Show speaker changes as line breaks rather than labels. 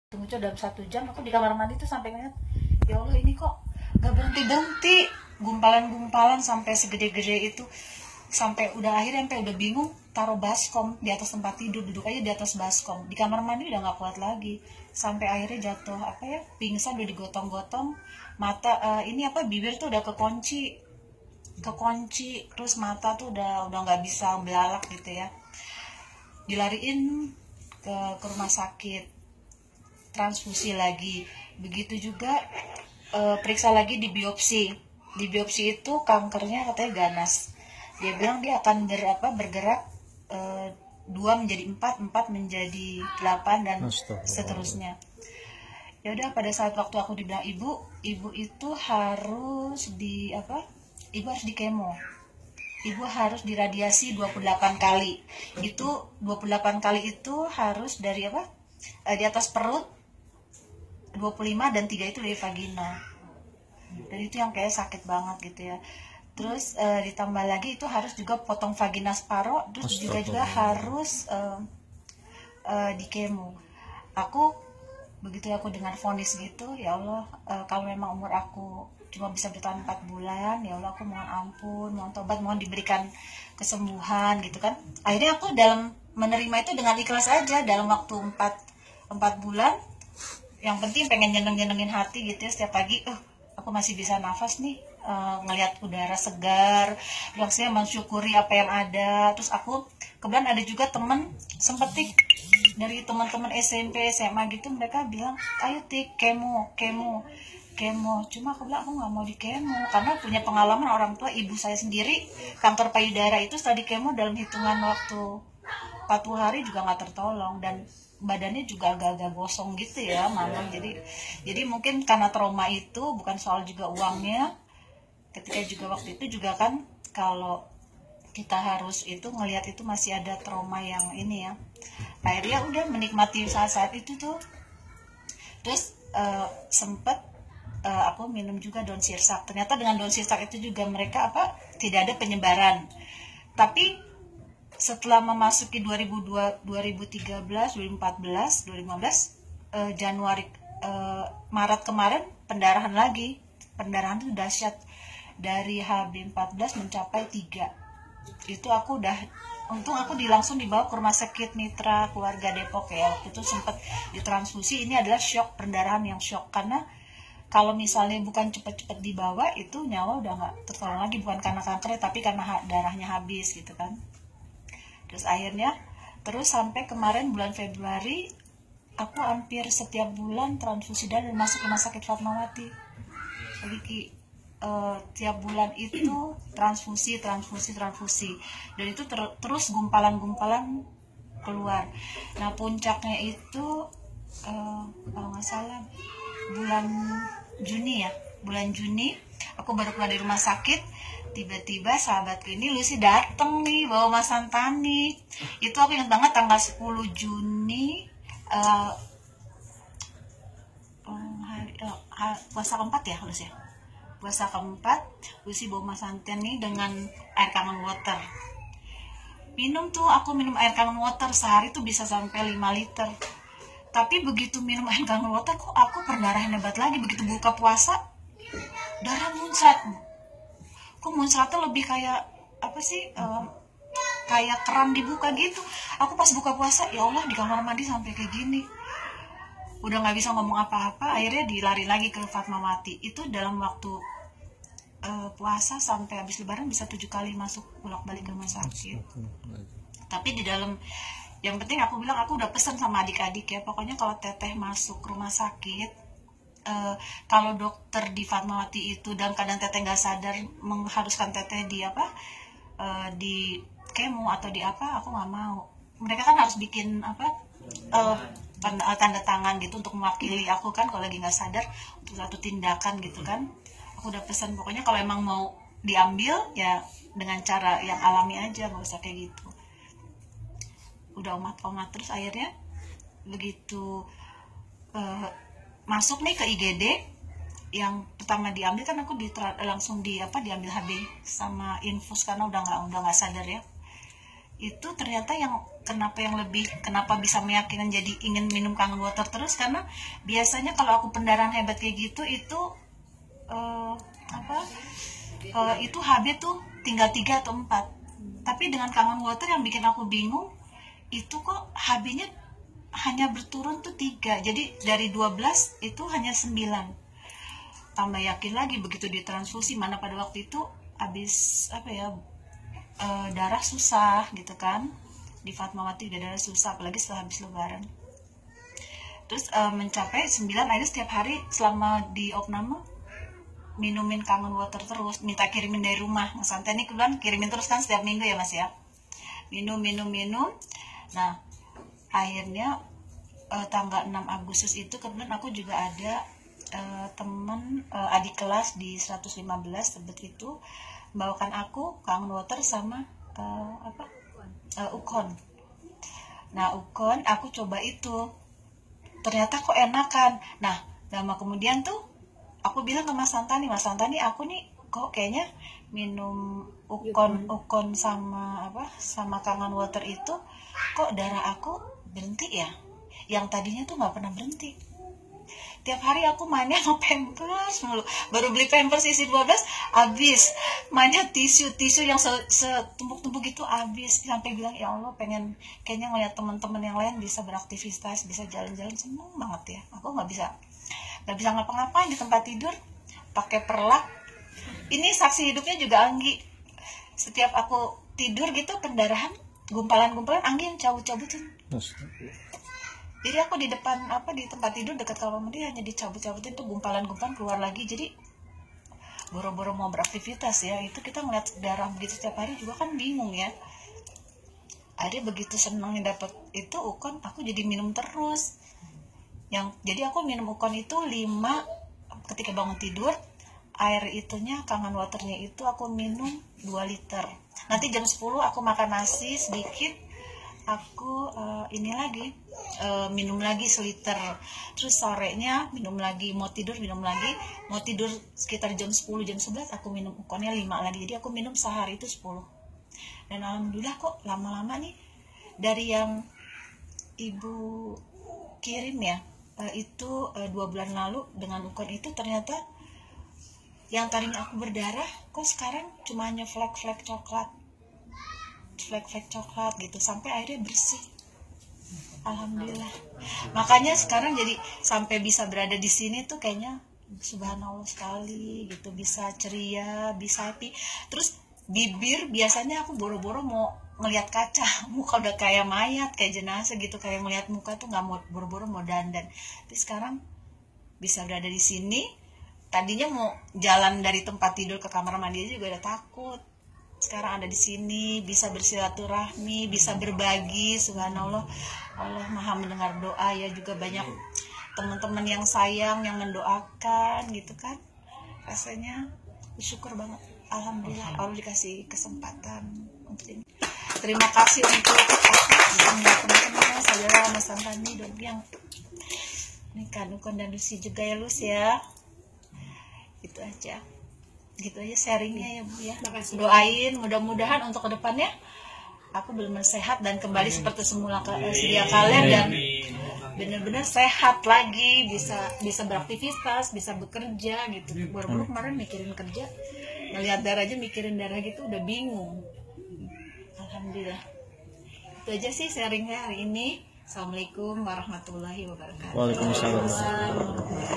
tunggu dalam 1 jam. Aku di kamar mandi tuh sampai ngeliat, ya Allah ini kok gak berhenti-berhenti, gumpalan-gumpalan sampai segede-gede itu. Sampai udah akhirnya sampai udah bingung, taruh baskom di atas tempat tidur, duduk aja di atas baskom. Di kamar mandi udah gak kuat lagi, sampai akhirnya jatuh pingsan, udah digotong-gotong. Mata bibir tuh udah kekunci, terus mata tuh udah nggak bisa belalak gitu ya. Dilariin ke rumah sakit, transfusi lagi. Begitu juga periksa lagi di biopsi. Di biopsi itu kankernya katanya ganas. Dia bilang dia akan bergerak 2 menjadi 4, 4 menjadi 8 dan seterusnya. Ya udah, pada saat waktu aku dibilang ibu itu harus ibu harus di kemo. Ibu harus diradiasi 28 kali. Itu 28 kali itu harus dari di atas perut 25 dan 3 itu dari vagina. Dan itu yang kayak sakit banget gitu ya. Terus ditambah lagi itu harus juga potong vagina separo, terus juga harus di kemo. Begitu aku dengar vonis gitu, ya Allah, kalau memang umur aku cuma bisa bertahan 4 bulan, ya Allah aku mohon ampun, mohon tobat, mohon diberikan kesembuhan gitu kan. Akhirnya aku dalam menerima itu dengan ikhlas aja. Dalam waktu 4 bulan, yang penting pengen nyenengin hati gitu ya. Setiap pagi aku masih bisa nafas nih, ngelihat udara segar, maksudnya mensyukuri apa yang ada. Terus aku kebetulan ada juga temen sempetik dari teman-teman SMP SMA gitu, mereka bilang ayo Tik kemo. Cuma aku bilang aku nggak mau di kemo, karena punya pengalaman orang tua ibu saya sendiri kanker payudara itu setelah di kemo dalam hitungan waktu 40 hari juga nggak tertolong, dan badannya juga agak-agak gosong gitu ya mama. Jadi mungkin karena trauma itu, bukan soal juga uangnya. Ketika juga waktu itu juga kan, kalau kita harus itu ngelihat itu masih ada trauma yang ini ya. Akhirnya udah menikmati saat-saat itu tuh. Terus sempet aku minum juga daun sirsak. Ternyata dengan daun sirsak itu juga mereka tidak ada penyebaran. Tapi setelah memasuki 2013, 2014, 2015, Januari, Maret kemarin pendarahan lagi. Pendarahan itu dahsyat. Dari HB14 mencapai 3. Itu aku udah, untung aku langsung dibawa ke rumah sakit Mitra Keluarga Depok ya. Waktu itu sempat ditransfusi. Ini adalah shock, perdarahan yang shock, karena kalau misalnya bukan cepat-cepat dibawa, itu nyawa udah nggak tertolong lagi, bukan karena kanker tapi karena darahnya habis gitu kan. Terus akhirnya sampai kemarin bulan Februari, aku hampir setiap bulan transfusi darah dan masuk rumah sakit Fatmawati. Jadi tiap bulan itu transfusi, dan itu terus gumpalan keluar. Nah puncaknya itu kalau nggak salah bulan Juni aku baru keluar dari rumah sakit. Tiba-tiba sahabatku ini Lucy dateng nih bawa Mas Santani. Itu aku ingat banget, tanggal 10 Juni puasa keempat ya Lucy ya. Puasa keempat, Lucy bawa Mas Santani dengan air kangen water. Aku minum air kangen water sehari tuh bisa sampai 5 liter. Tapi begitu minum air kangen water, kok aku perdarahan hebat lagi. Begitu buka puasa, darah muncrat. Kok muncratnya lebih kayak kayak keran dibuka gitu. Aku pas buka puasa, ya Allah, di kamar mandi sampai kayak gini. Udah nggak bisa ngomong apa-apa, akhirnya dilari lagi ke Fatmawati. Itu dalam waktu puasa sampai habis lebaran bisa 7 kali masuk bolak-balik ke rumah sakit. Tapi di dalam, yang penting aku bilang, aku udah pesan sama adik-adik ya, pokoknya kalau teteh masuk rumah sakit, kalau dokter di Fatmawati itu dan kadang teteh nggak sadar mengharuskan teteh di di kemo atau di aku nggak mau. Mereka kan harus bikin tanda tangan gitu untuk mewakili aku kan kalau lagi nggak sadar, untuk satu tindakan gitu kan. Aku udah pesan pokoknya kalau emang mau diambil ya dengan cara yang alami aja, nggak usah kayak gitu. Udah omat terus akhirnya begitu masuk nih ke IGD, yang pertama diambil kan aku langsung diambil HB sama infus karena udah nggak sadar ya. Itu ternyata yang kenapa bisa meyakinkan jadi ingin minum Kangen Water terus, karena biasanya kalau aku pendarahan hebat kayak gitu itu itu HB tuh tinggal 3 atau 4. Tapi dengan Kangen Water yang bikin aku bingung itu kok HB-nya hanya berturun tuh 3. Jadi dari 12 itu hanya 9. Tambah yakin lagi begitu ditransfusi, mana pada waktu itu habis darah susah gitu kan. Di Fatmawati udah darah susah, apalagi setelah habis lebaran. Terus mencapai 9, akhirnya setiap hari selama di opname minumin Kangen Water terus, minta kirimin dari rumah. Mas Anteni kebetulan kirimin terus kan setiap minggu ya Mas ya. Minum. Nah, akhirnya tanggal 6 Agustus itu kebetulan aku juga ada teman adik kelas di 115 Tebet itu membawakan aku Kangen Water sama Ukon. Nah, Ukon aku coba itu. Ternyata kok enakan. Nah, lama kemudian tuh aku bilang ke Mas Santani, aku nih kok kayaknya minum Ukon sama Kangen Water itu kok darah aku berhenti ya. Yang tadinya tuh nggak pernah berhenti. Tiap hari aku mainnya sama Pampers mulu. Baru beli Pampers isi 12 habis. Mainnya tisu yang setumpuk-tumpuk gitu habis. Sampai bilang ya Allah kayaknya ngeliat teman-teman yang lain bisa beraktivitas, bisa jalan-jalan, seneng banget ya. Aku nggak bisa ngapa-ngapain di tempat tidur, pakai perlak. Ini saksi hidupnya juga Anggi. Setiap aku tidur gitu pendarahan, gumpalan-gumpalan Anggi yang cabut-cabutin. Jadi aku di depan di tempat tidur dekat kamar mandi hanya dicabut-cabutin tuh gumpalan-gumpalan keluar lagi. Jadi boro-boro mau beraktivitas ya, itu kita ngeliat darah begitu setiap hari juga kan bingung ya. Akhirnya begitu senangnya dapat itu Ukon, aku jadi minum terus. Jadi aku minum Ukon itu 5 ketika bangun tidur. Air itunya Kangen Waternya itu aku minum 2 liter. Nanti jam 10 aku makan nasi sedikit, aku minum lagi seliter. Terus sorenya minum lagi, mau tidur sekitar jam 10 jam 11 aku minum Ukonnya 5 lagi. Jadi aku minum sehari itu 10. Dan alhamdulillah kok lama-lama nih dari yang ibu kirim ya, itu 2 bulan lalu dengan Ukon itu ternyata yang tadinya aku berdarah kok sekarang cuma hanya flek-flek coklat gitu, sampai akhirnya bersih. Alhamdulillah. Makanya sekarang jadi sampai bisa berada di sini tuh kayaknya subhanallah sekali gitu, bisa ceria, bisa happy. Terus bibir biasanya aku boro-boro mau ngelihat kaca, muka udah kayak mayat, kayak jenazah gitu, kayak melihat muka tuh nggak mau, boro-boro mau dandan. Tapi sekarang bisa berada di sini. Tadinya mau jalan dari tempat tidur ke kamar mandi juga udah takut. Sekarang ada di sini, bisa bersilaturahmi, bisa berbagi. Subhanallah, Allah Maha mendengar doa ya. Juga banyak teman-teman yang sayang, yang mendoakan gitu kan. Rasanya bersyukur banget. Alhamdulillah Allah dikasih kesempatan untuk ini. Terima kasih untuk semua teman-teman, saudara Mas Santani, yang ini kan Ukon dan Lucy juga ya Lus ya. Gitu aja sharingnya ya Bu ya. Doain mudah-mudahan untuk kedepannya aku benar-benar sehat dan kembali seperti semula sedia kalian, dan benar-benar sehat lagi, bisa beraktivitas, bisa bekerja gitu. Baru kemarin mikirin kerja, ngelihat darah aja mikirin darah gitu udah bingung. Alhamdulillah. Itu aja sih sharingnya hari ini. Assalamualaikum warahmatullahi wabarakatuh.
Waalaikumsalam.